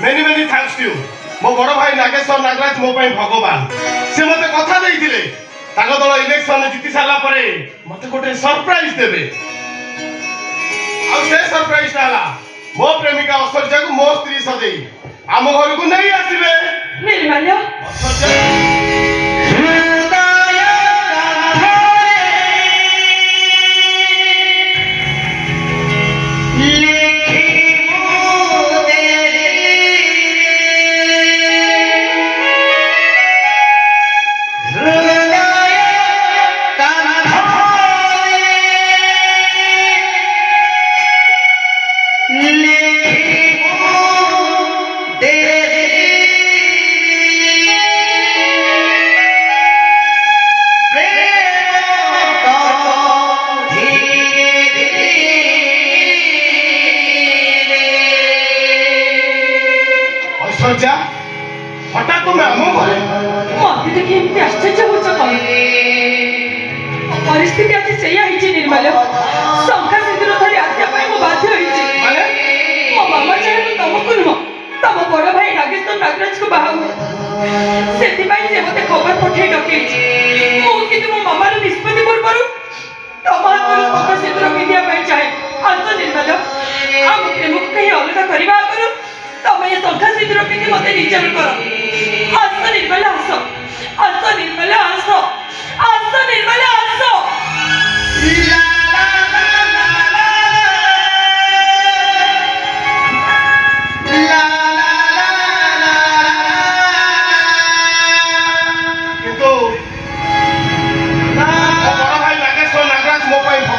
many many thanks to you मो बड़ भाई नागेश्वर नागराज मो पई भगवान से मते कथा देइथिले ताको दल इलेक्शन जीति साला परे मते गोटे सरप्राइज देबे आ से सरप्राइज ताला मो प्रेमिका ऐश्वर्या को मो स्त्री सदै आम घर को नहीं आसीबे निर्मल्य हठात तुम्हें आम घरे मत देखिए एमती आश्चर्य हो परिस्थिति आज सेया हिची निर्मल्य शंका सिंदूर धरी आसिया मो बाध्य हिची माने मो मामा चाहे तो तुमको नुह तम बड़ भाई नागेश्वर नागराज को बाहा हुए सेति पाई से मते खबर पठे डके मो किंतु मो मामा रो निष्पत्ति पूर्वरु तम हातरो शंका सिंदूर पिदिया पाई चाहे आस निर्मल्य हम प्रेमक कहीं अलग करबा करू तम ये शंका सिंदूर पिदि मते निचर करो आस निर्मल्य आस निर्मल्य आस निर्मल्य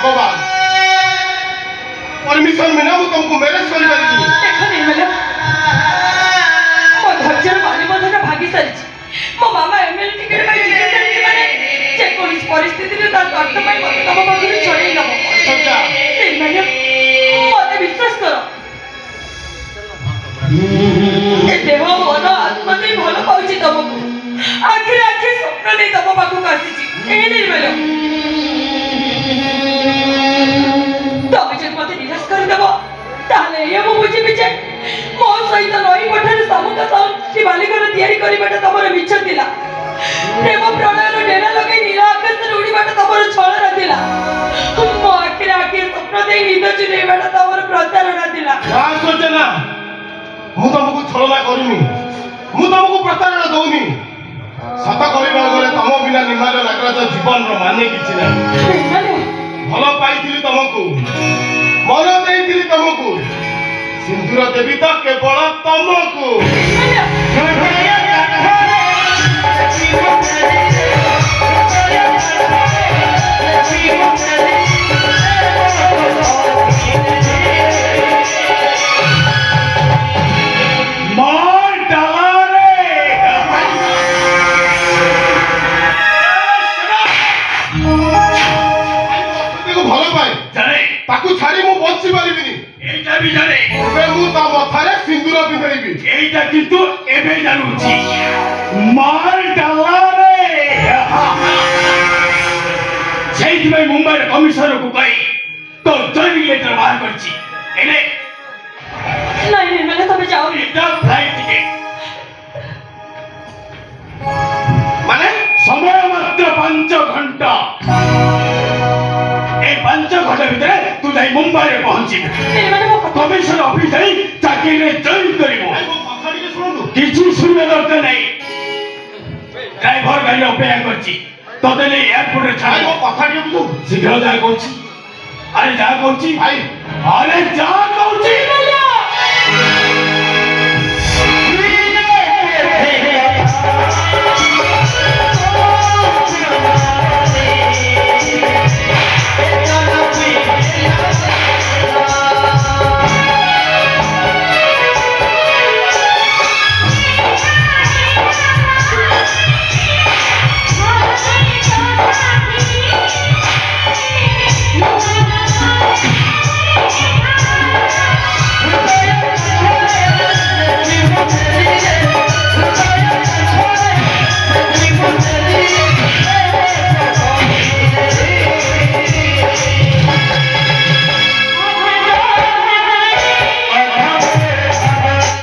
भगवान परमिशन मिला मु तुमको मैरिज कर पारिबी देखो निर्मल्य मो धैर्यर बाली बंधन भागी सारी मो मामा एमएलए टिकट पाई जीति सारी माने जे कोन परिस्थिति रे ता तर्क पाई मते तम पाखु छड़े नबो सच्चा निर्मल्य मते विश्वास करो ए देह मन आत्मा दे भलो पाउची तमको आखिर आखिर स्वप्न नै तम पाखु आसीची ए निर्मल्य तबे जब मते निराश कर देबो ताले ये मु बुझी बिचे मो सहित नई पठारे समुद्र साउंड बालिकर तयारी करिबाटा तमर मिछ दिला प्रेम प्रणयर डेरा लगे नीला आकाश रे उड़ीबाटा तमर छळ दिला मो आखिर आखिर स्वप्न दे निद चुनेबाटा तमर प्रतारणा दिला ना सोचना मु तुमको छलना करूनी मु तुमको प्रतारणा दउनी सत करिबा गले तम बिना निर्मल्य नागराज जीवन रो माने किछि नै भल पाइथिली तुमको मन देइथिली तुमको सिंदूर देवी तो केवल तुमको ताकू छाड़ी मु बंची पारिबिनी एटा भी जाने एबे मु ता मथारे सिंदूर पिंधैबी एटा किंतु एबे जानुची मार डाला रे सेठ में मुंबई रे कमिश्नर को कही तो जॉइनिंग लेटर बाहर करची एले नहीं निर्मल्य तबे जाओ एटा फ्लाइट टिकट माने समय मात्र 5 घंटा ए 5 घंटा भितर तू जाई मुंबई रे पहुंची निर्मल्य मो कमिश्नर ऑफिस जाई चाकरी रे जॉइन करिवो भाई वो कथा टिके सुनंतु किछु सुनने दरकार नहीं ड्राइवर गाड़ी अपेक्षा करची तदेले एयरपोर्ट रे भाई छाड़ वो कथा टिके बुझु शीघ्र जा कहूची अरे जा कहूची भाई अरे जा